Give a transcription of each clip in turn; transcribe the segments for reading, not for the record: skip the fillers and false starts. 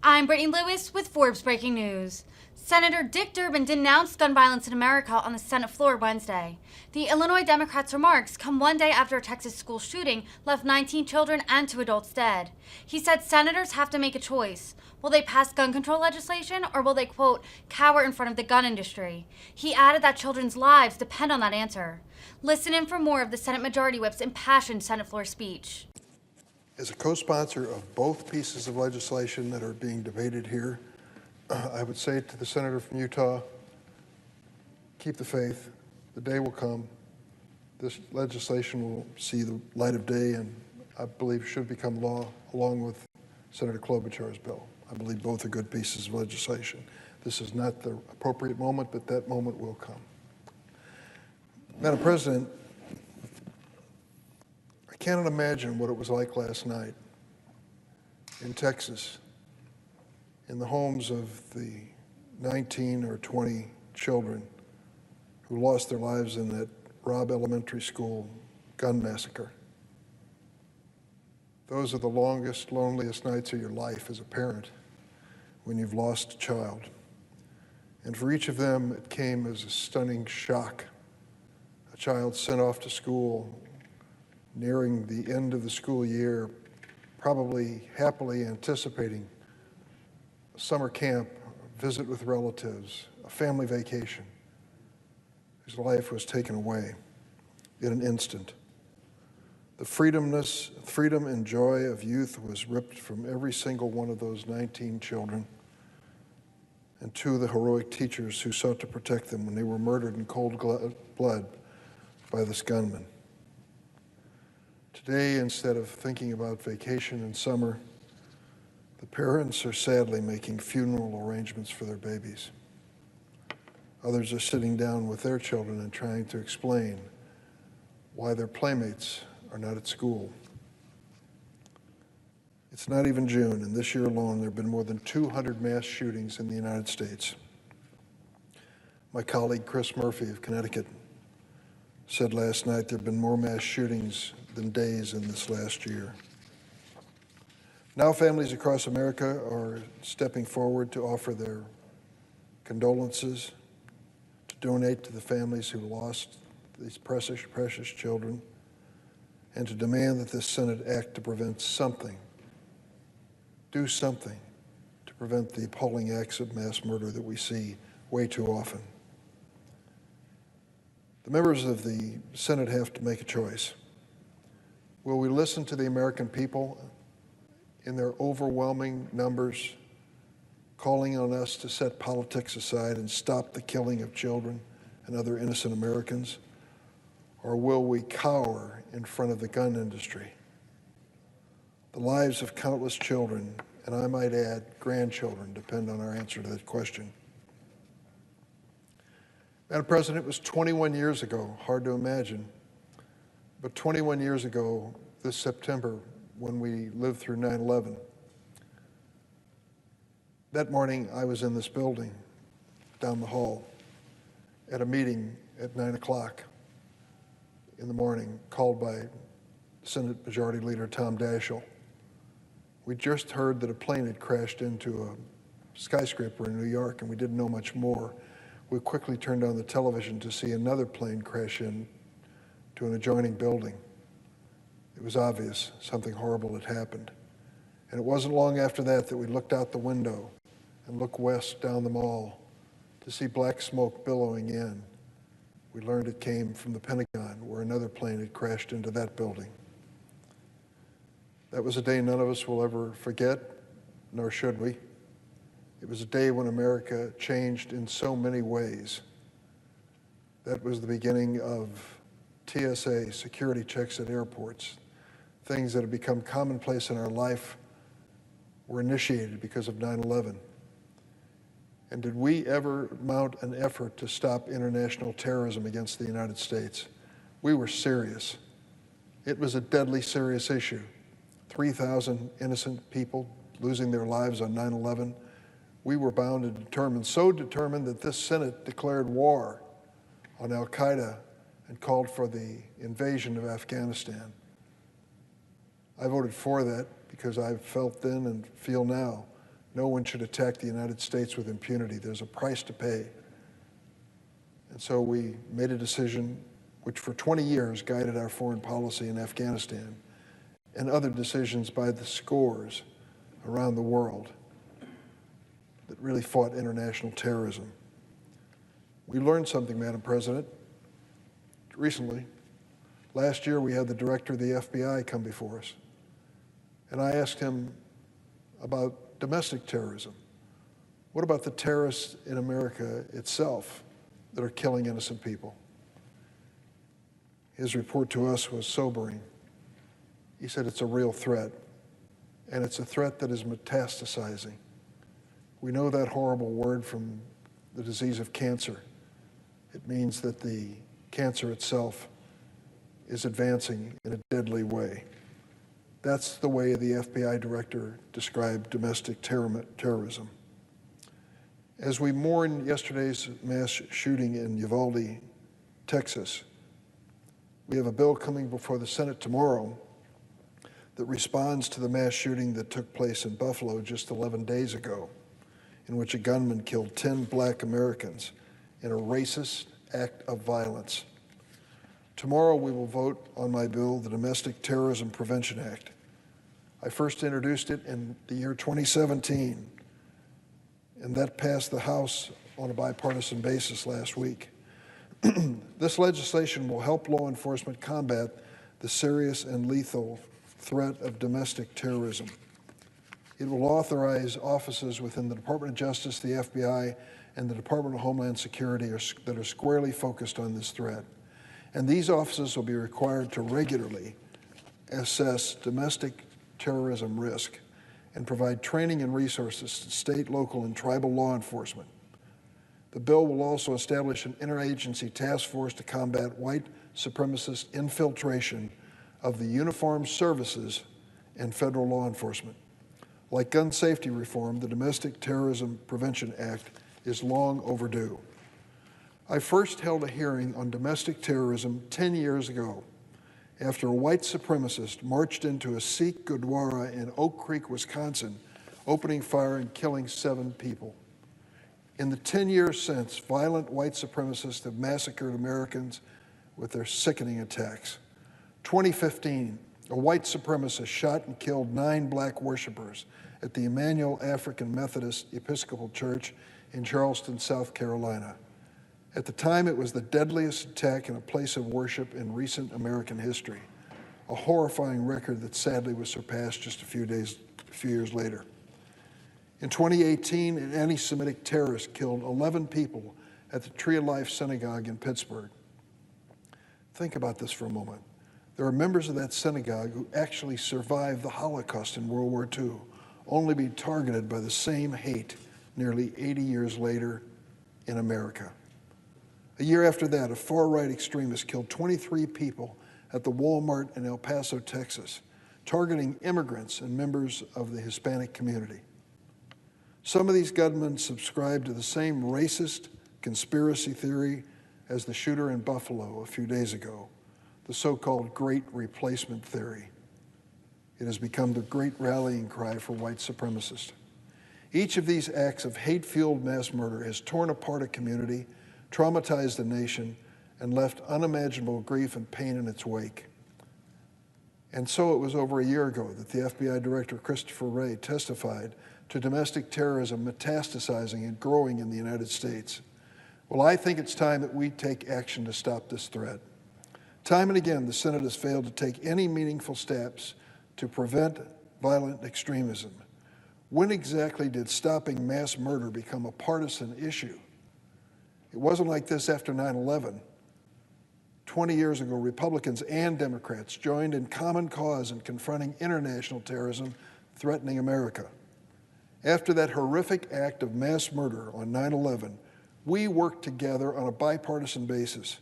I'm Brittany Lewis with Forbes Breaking News. Senator Dick Durbin denounced gun violence in America on the Senate floor Wednesday. The Illinois Democrat's remarks come one day after a Texas school shooting left 19 children and 2 adults dead. He said senators have to make a choice. Will they pass gun control legislation or will they, quote, cower in front of the gun industry? He added that children's lives depend on that answer. Listen in for more of the Senate Majority Whip's impassioned Senate floor speech. As a co-sponsor of both pieces of legislation that are being debated here, I would say to the senator from Utah, keep the faith. The day will come. This legislation will see the light of day and I believe should become law along with Senator Klobuchar's bill. I believe both are good pieces of legislation. This is not the appropriate moment, but that moment will come. Madam President, I cannot imagine what it was like last night in Texas, in the homes of the 19 or 20 children who lost their lives in that Robb Elementary School gun massacre. Those are the longest, loneliest nights of your life as a parent when you've lost a child. And for each of them, it came as a stunning shock. A child sent off to school nearing the end of the school year, probably happily anticipating a summer camp, a visit with relatives, a family vacation. His life was taken away in an instant. The freedom and joy of youth was ripped from every single one of those 19 children and 2 of the heroic teachers who sought to protect them when they were murdered in cold blood by this gunman. Today, instead of thinking about vacation and summer, the parents are sadly making funeral arrangements for their babies. Others are sitting down with their children and trying to explain why their playmates are not at school. It's not even June, and this year alone there have been more than 200 mass shootings in the United States. My colleague Chris Murphy of Connecticut said last night there have been more mass shootings than days in this last year. Now families across America are stepping forward to offer their condolences, to donate to the families who lost these precious, precious children, and to demand that this Senate act to prevent something, do something to prevent the appalling acts of mass murder that we see way too often. The members of the Senate have to make a choice. Will we listen to the American people in their overwhelming numbers calling on us to set politics aside and stop the killing of children and other innocent Americans? Or will we cower in front of the gun industry? The lives of countless children, and I might add grandchildren, depend on our answer to that question. Madam President, it was 21 years ago, hard to imagine, but 21 years ago this September when we lived through 9/11. That morning I was in this building down the hall at a meeting at 9 o'clock in the morning called by Senate Majority Leader Tom Daschle. We just heard that a plane had crashed into a skyscraper in New York and we didn't know much more. We quickly turned on the television to see another plane crash in to an adjoining building. It was obvious something horrible had happened. And it wasn't long after that that we looked out the window and looked west down the mall to see black smoke billowing in. We learned it came from the Pentagon, where another plane had crashed into that building. That was a day none of us will ever forget, nor should we. It was a day when America changed in so many ways. That was the beginning of TSA, security checks at airports. Things that have become commonplace in our life were initiated because of 9/11. And did we ever mount an effort to stop international terrorism against the United States? We were serious. It was a deadly serious issue. 3,000 innocent people losing their lives on 9/11. We were bound and determined, so determined that this Senate declared war on al-Qaeda and called for the invasion of Afghanistan. I voted for that because I felt then and feel now No one should attack the United States with impunity. There's a price to pay. And so we made a decision which for 20 years guided our foreign policy in Afghanistan and other decisions by the scores around the world that really fought international terrorism. We learned something, Madam President, recently. Last year, we had the director of the FBI come before us, and I asked him about domestic terrorism. What about the terrorists in America itself that are killing innocent people? His report to us was sobering. He said it's a real threat, and it's a threat that is metastasizing. We know that horrible word from the disease of cancer. It means that the cancer itself is advancing in a deadly way. That's the way the FBI director described domestic terrorism. As we mourn yesterday's mass shooting in Uvalde, Texas, we have a bill coming before the Senate tomorrow that responds to the mass shooting that took place in Buffalo just 11 days ago, in which a gunman killed 10 black Americans in a racist act of violence. Tomorrow we will vote on my bill, the Domestic Terrorism Prevention Act. I first introduced it in the year 2017, and that passed the House on a bipartisan basis last week. This legislation will help law enforcement combat the serious and lethal threat of domestic terrorism. It will authorize offices within the Department of Justice, the FBI, and the Department of Homeland Security that are squarely focused on this threat. And these offices will be required to regularly assess domestic terrorism risk and provide training and resources to state, local, and tribal law enforcement. The bill will also establish an interagency task force to combat white supremacist infiltration of the uniformed services and federal law enforcement. Like gun safety reform, the Domestic Terrorism Prevention Act is long overdue. I first held a hearing on domestic terrorism 10 years ago after a white supremacist marched into a Sikh Gurdwara in Oak Creek, Wisconsin, opening fire and killing 7 people. In the 10 years since, violent white supremacists have massacred Americans with their sickening attacks. 2015, a white supremacist shot and killed 9 black worshipers at the Emmanuel African Methodist Episcopal Church in Charleston, South Carolina. At the time, it was the deadliest attack in a place of worship in recent American history, a horrifying record that sadly was surpassed just a few years later. In 2018, an anti-Semitic terrorist killed 11 people at the Tree of Life Synagogue in Pittsburgh. Think about this for a moment. There are members of that synagogue who actually survived the Holocaust in World War II, only be targeted by the same hate nearly 80 years later in America. A year after that, a far-right extremist killed 23 people at the Walmart in El Paso, Texas, targeting immigrants and members of the Hispanic community. Some of these gunmen subscribe to the same racist conspiracy theory as the shooter in Buffalo a few days ago, the so-called Great Replacement Theory. It has become the great rallying cry for white supremacists. Each of these acts of hate-fueled mass murder has torn apart a community, traumatized a nation, and left unimaginable grief and pain in its wake. And so it was over a year ago that the FBI Director Christopher Wray testified to domestic terrorism metastasizing and growing in the United States. Well, I think it's time that we take action to stop this threat. Time and again, the Senate has failed to take any meaningful steps to prevent violent extremism. When exactly did stopping mass murder become a partisan issue? It wasn't like this after 9/11. 20 years ago, Republicans and Democrats joined in common cause in confronting international terrorism threatening America. After that horrific act of mass murder on 9/11, we worked together on a bipartisan basis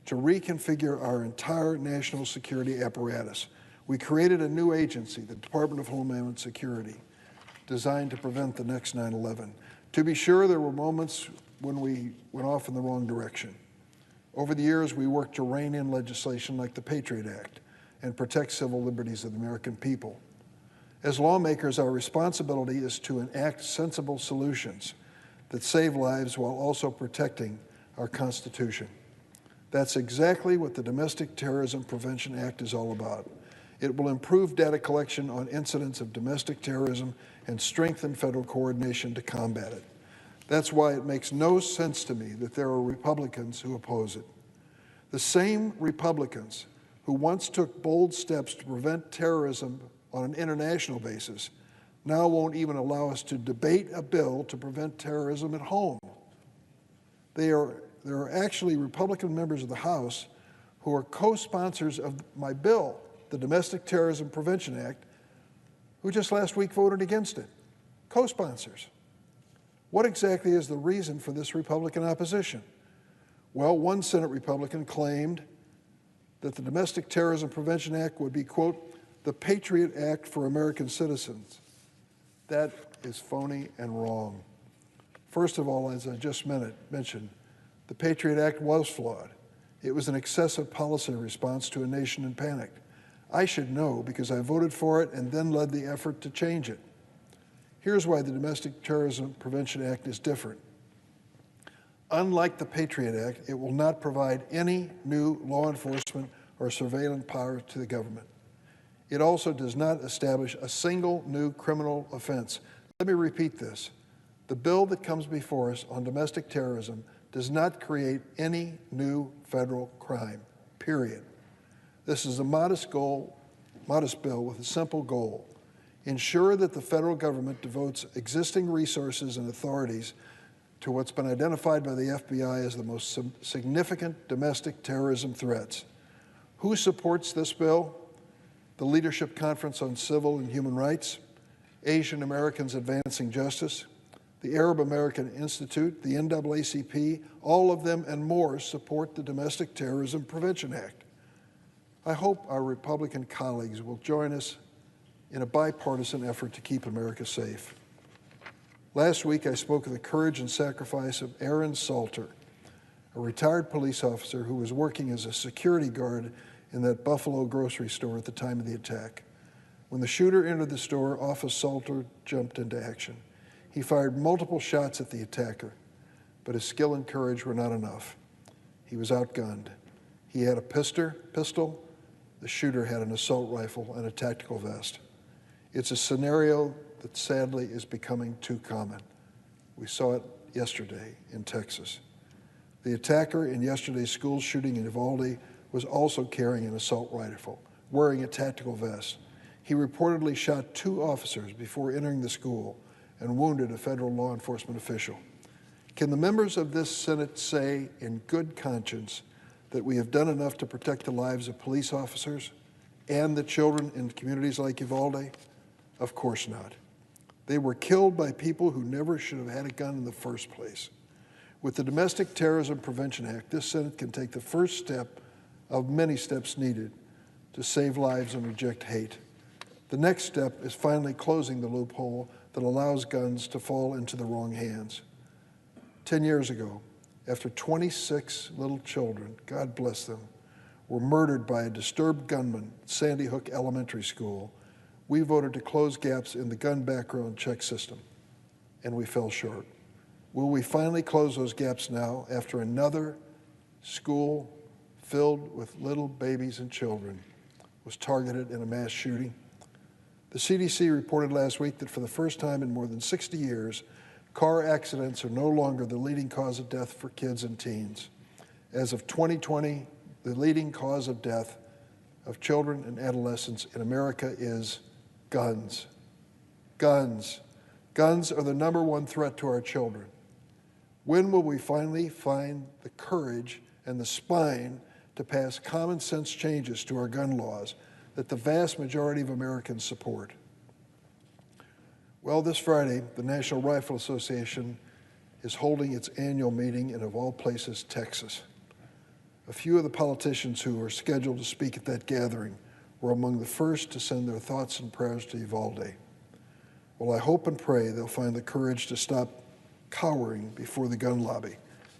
to reconfigure our entire national security apparatus. We created a new agency, the Department of Homeland Security, designed to prevent the next 9/11. To be sure, there were moments when we went off in the wrong direction. Over the years, we worked to rein in legislation like the Patriot Act and protect civil liberties of the American people. As lawmakers, our responsibility is to enact sensible solutions that save lives while also protecting our Constitution. That's exactly what the Domestic Terrorism Prevention Act is all about. It will improve data collection on incidents of domestic terrorism and strengthen federal coordination to combat it. That's why it makes no sense to me that there are Republicans who oppose it. The same Republicans who once took bold steps to prevent terrorism on an international basis now won't even allow us to debate a bill to prevent terrorism at home. There are actually Republican members of the House who are co-sponsors of my bill, the Domestic Terrorism Prevention Act, who just last week voted against it. Co-sponsors. What exactly is the reason for this Republican opposition? Well, one Senate Republican claimed that the Domestic Terrorism Prevention Act would be, quote, the Patriot Act for American citizens. That is phony and wrong. First of all, as I just mentioned, the Patriot Act was flawed. It was an excessive policy response to a nation in panic. I should know because I voted for it and then led the effort to change it. Here's why the Domestic Terrorism Prevention Act is different. Unlike the Patriot Act, it will not provide any new law enforcement or surveillance power to the government. It also does not establish a single new criminal offense. Let me repeat this. The bill that comes before us on domestic terrorism does not create any new federal crime, period. This is a modest bill with a simple goal. Ensure that the federal government devotes existing resources and authorities to what's been identified by the FBI as the most significant domestic terrorism threats. Who supports this bill? The Leadership Conference on Civil and Human Rights, Asian Americans Advancing Justice, the Arab American Institute, the NAACP, all of them and more support the Domestic Terrorism Prevention Act. I hope our Republican colleagues will join us in a bipartisan effort to keep America safe. Last week, I spoke of the courage and sacrifice of Aaron Salter, a retired police officer who was working as a security guard in that Buffalo grocery store at the time of the attack. When the shooter entered the store, Officer Salter jumped into action. He fired multiple shots at the attacker, but his skill and courage were not enough. He was outgunned. He had a pistol. The shooter had an assault rifle and a tactical vest. It's a scenario that sadly is becoming too common. We saw it yesterday in Texas. The attacker in yesterday's school shooting in Uvalde was also carrying an assault rifle, wearing a tactical vest. He reportedly shot 2 officers before entering the school and wounded a federal law enforcement official. Can the members of this Senate say in good conscience that we have done enough to protect the lives of police officers and the children in communities like Uvalde? Of course not. They were killed by people who never should have had a gun in the first place. With the Domestic Terrorism Prevention Act, this Senate can take the first step of many steps needed to save lives and reject hate. The next step is finally closing the loophole that allows guns to fall into the wrong hands. 10 years ago, after 26 little children, God bless them, were murdered by a disturbed gunman at Sandy Hook Elementary School, we voted to close gaps in the gun background check system, and we fell short. Will we finally close those gaps now after another school filled with little babies and children was targeted in a mass shooting? The CDC reported last week that for the first time in more than 60 years, car accidents are no longer the leading cause of death for kids and teens. As of 2020, the leading cause of death of children and adolescents in America is guns. Guns. Guns are the #1 threat to our children. When will we finally find the courage and the spine to pass common sense changes to our gun laws that the vast majority of Americans support? Well, this Friday, the National Rifle Association is holding its annual meeting in, of all places, Texas. A few of the politicians who are scheduled to speak at that gathering were among the first to send their thoughts and prayers to Uvalde. Well, I hope and pray they'll find the courage to stop cowering before the gun lobby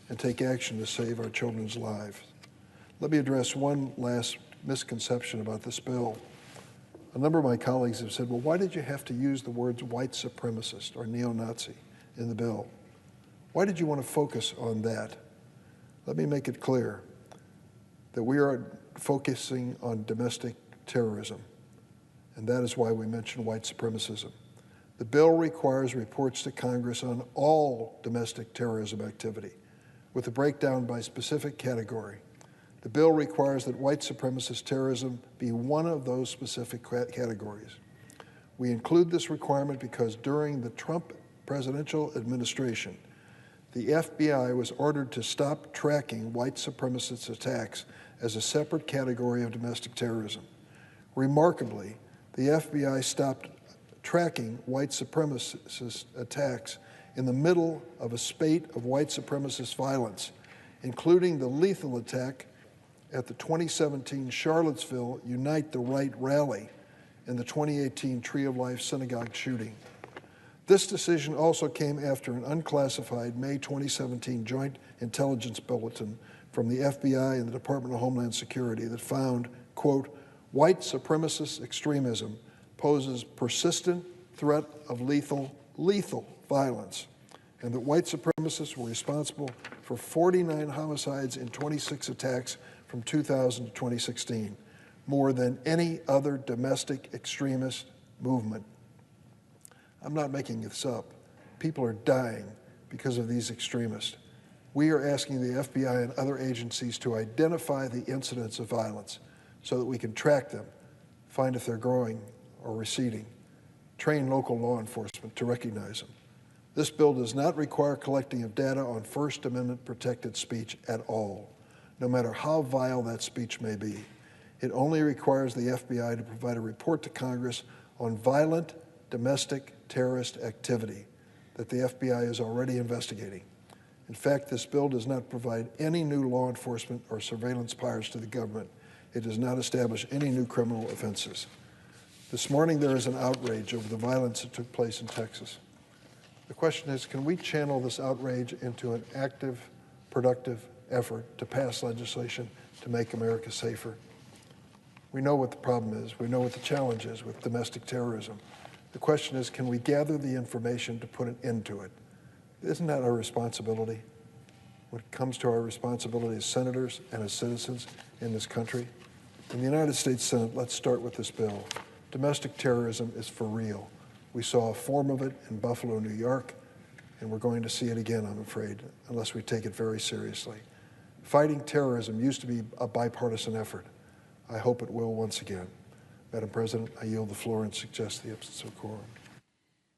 and take action to save our children's lives. Let me address one last misconception about this bill. A number of my colleagues have said, well, why did you have to use the words white supremacist or neo-Nazi in the bill? Why did you want to focus on that? Let me make it clear that we are focusing on domestic terrorism, and that is why we mention white supremacism. The bill requires reports to Congress on all domestic terrorism activity, with a breakdown by specific category. The bill requires that white supremacist terrorism be one of those specific categories. We include this requirement because during the Trump presidential administration, the FBI was ordered to stop tracking white supremacist attacks as a separate category of domestic terrorism. Remarkably, the FBI stopped tracking white supremacist attacks in the middle of a spate of white supremacist violence, including the lethal attack at the 2017 Charlottesville Unite the Right rally and the 2018 Tree of Life synagogue shooting. This decision also came after an unclassified May 2017 Joint Intelligence Bulletin from the FBI and the Department of Homeland Security that found, quote, white supremacist extremism poses persistent threat of lethal violence, and that white supremacists were responsible for 49 homicides and 26 attacks from 2000 to 2016, more than any other domestic extremist movement. I'm not making this up. People are dying because of these extremists. We are asking the FBI and other agencies to identify the incidents of violence so that we can track them, find if they're growing or receding, train local law enforcement to recognize them. This bill does not require collecting of data on First Amendment protected speech at all, no matter how vile that speech may be. It only requires the FBI to provide a report to Congress on violent domestic terrorist activity that the FBI is already investigating. In fact, this bill does not provide any new law enforcement or surveillance powers to the government. It does not establish any new criminal offenses. This morning, there is an outrage over the violence that took place in Texas. The question is, can we channel this outrage into an active, productive effort to pass legislation to make America safer? We know what the problem is. We know what the challenge is with domestic terrorism. The question is, can we gather the information to put an end to it? Isn't that our responsibility? When it comes to our responsibility as senators and as citizens in this country? In the United States Senate, let's start with this bill. Domestic terrorism is for real. We saw a form of it in Buffalo, New York, and we're going to see it again, I'm afraid, unless we take it very seriously. Fighting terrorism used to be a bipartisan effort. I hope it will once again. Madam President, I yield the floor and suggest the absence of quorum.